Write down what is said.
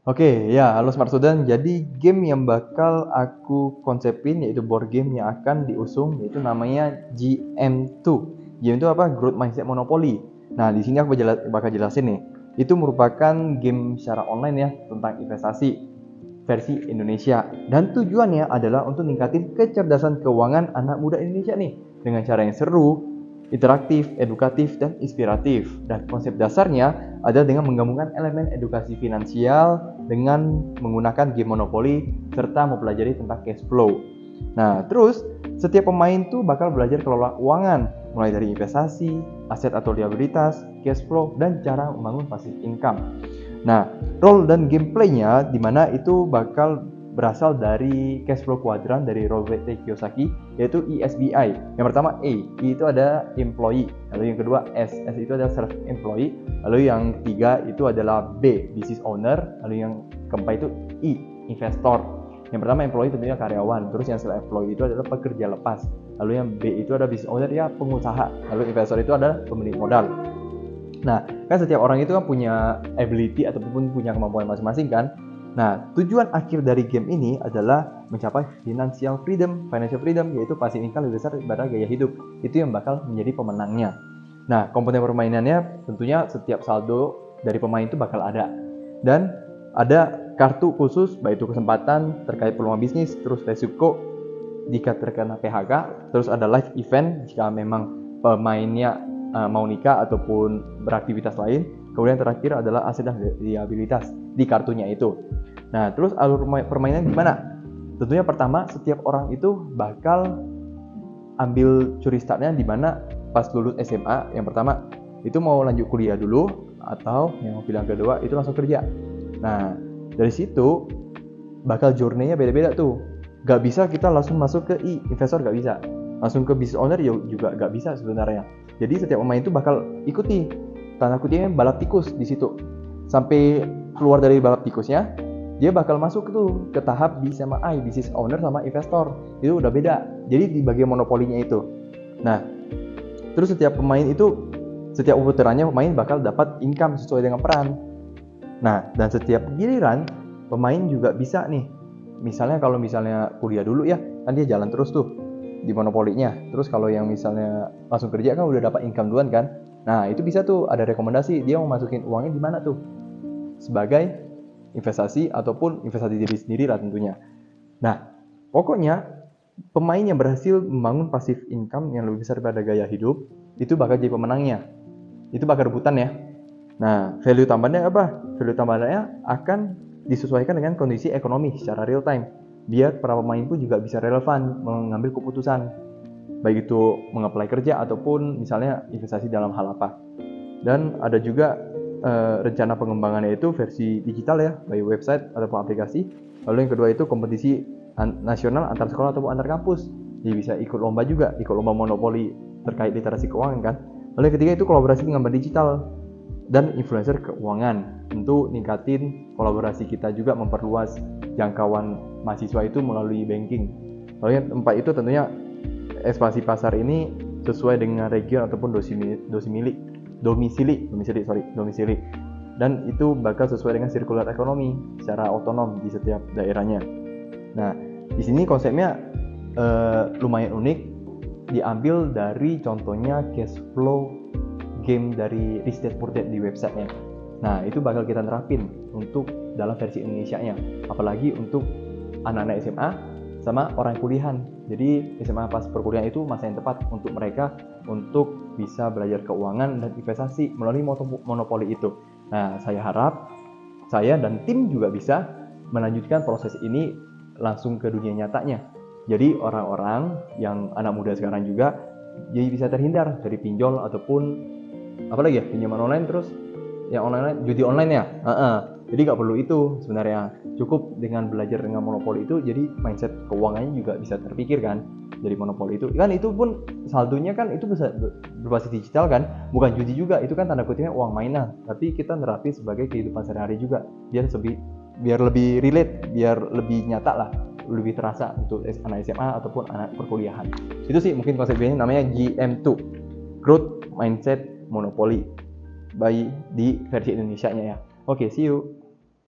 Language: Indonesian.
Oke, ya, halo Smart Student. Jadi game yang bakal aku konsepin yaitu board game yang akan diusung yaitu namanya GM2. GM itu apa? Growth Mindset Monopoly. Nah, di sini aku bakal jelasin nih. Itu merupakan game secara online ya tentang investasi versi Indonesia. Dan tujuannya adalah untuk ningkatin kecerdasan keuangan anak muda Indonesia nih dengan cara yang seru, interaktif, edukatif, dan inspiratif. Dan konsep dasarnya adalah dengan menggabungkan elemen edukasi finansial dengan menggunakan game monopoli serta mempelajari tentang cash flow. Nah, terus setiap pemain tuh bakal belajar kelola keuangan, mulai dari investasi, aset atau liabilitas, cash flow, dan cara membangun passive income. Nah, role dan gameplaynya dimana itu bakal berasal dari cash flow quadrant dari Robert T. Kiyosaki, yaitu ESBI. Yang pertama E itu ada employee, lalu yang kedua S itu adalah self employee, lalu yang ketiga itu adalah B business owner, lalu yang keempat itu I investor. Yang pertama employee tentunya karyawan, terus yang self employee itu adalah pekerja lepas, lalu yang B itu ada business owner ya pengusaha, lalu investor itu adalah pemilik modal. Nah, kan setiap orang itu kan punya ability ataupun punya kemampuan masing-masing kan. Nah, tujuan akhir dari game ini adalah mencapai financial freedom, yaitu passive income lebih besar daripada gaya hidup. Itu yang bakal menjadi pemenangnya. Nah, komponen permainannya tentunya setiap saldo dari pemain itu bakal ada. Dan ada kartu khusus, baik itu kesempatan terkait peluang bisnis, terus resiko jika terkena PHK, terus ada live event jika memang pemainnya mau nikah ataupun beraktivitas lain. Kemudian terakhir adalah aset dan liabilitas di kartunya itu. Nah, terus alur permainan gimana? Tentunya pertama setiap orang itu bakal ambil curi startnya di mana pas lulus SMA yang pertama itu mau lanjut kuliah dulu atau yang pilihan kedua itu langsung kerja. Nah, dari situ bakal journey-nya beda-beda tuh. Gak bisa kita langsung masuk ke investor, gak bisa. Langsung ke business owner juga gak bisa sebenarnya. Jadi setiap pemain itu bakal ikuti tanda kutipnya balap tikus di situ. Sampai keluar dari balap tikusnya, dia bakal masuk tuh ke tahap B sama I, business owner sama investor. Itu udah beda. Jadi di bagian monopolinya itu. Nah, terus setiap pemain itu, setiap putarannya pemain bakal dapat income sesuai dengan peran. Nah, dan setiap giliran pemain juga bisa nih. Misalnya kalau misalnya kuliah dulu ya, kan dia jalan terus tuh di monopolinya. Terus kalau yang misalnya langsung kerja kan udah dapat income duluan kan. Nah, itu bisa tuh ada rekomendasi dia mau masukin uangnya di mana tuh. Sebagai investasi ataupun investasi diri sendiri lah tentunya. Nah, pokoknya pemain yang berhasil membangun passive income yang lebih besar daripada gaya hidup itu bakal jadi pemenangnya. Itu bakal rebutan ya. Nah, value tambahannya apa? Value tambahannya akan disesuaikan dengan kondisi ekonomi secara real time. Biar para pemain pun juga bisa relevan mengambil keputusan. Baik itu mengapply kerja ataupun misalnya investasi dalam hal apa. Dan ada juga rencana pengembangannya itu versi digital ya, baik website ataupun aplikasi. Lalu yang kedua itu kompetisi nasional antar sekolah ataupun antar kampus. Jadi bisa ikut lomba juga, ikut lomba monopoli terkait literasi keuangan kan. Lalu yang ketiga itu kolaborasi dengan bank digital dan influencer keuangan. Tentu ningkatin kolaborasi kita juga memperluas jangkauan mahasiswa itu melalui banking. Lalu yang keempat itu tentunya ekspansi pasar ini sesuai dengan region ataupun domisili. Dan itu bakal sesuai dengan circular ekonomi secara otonom di setiap daerahnya. Nah, di sini konsepnya lumayan unik, diambil dari contohnya cash flow game dari Rich Dad Poor Dad di websitenya. Nah, itu bakal kita terapin untuk dalam versi Indonesianya, apalagi untuk anak-anak SMA sama orang kuliahan. Jadi SMA pas perkuliahan itu masa yang tepat untuk mereka untuk bisa belajar keuangan dan investasi melalui monopoli itu. Nah, saya harap saya dan tim juga bisa melanjutkan proses ini langsung ke dunia nyatanya. Jadi orang-orang yang anak muda sekarang juga jadi bisa terhindar dari pinjol ataupun apalagi ya pinjaman online, terus yang online judi online ya. Jadi nggak perlu itu sebenarnya, cukup dengan belajar dengan monopoli itu. Jadi mindset keuangannya juga bisa terpikir kan dari monopoli itu kan. Itu pun saldonya kan itu bisa berbasis digital kan, bukan judi juga. Itu kan tanda kutipnya uang mainan, tapi kita nerapin sebagai kehidupan sehari-hari juga biar lebih relate, biar lebih nyata lah, lebih terasa untuk anak SMA ataupun anak perkuliahan. Itu sih mungkin konsepnya, namanya GM2, Growth Mindset Monopoly, di versi Indonesianya ya. Oke, see you.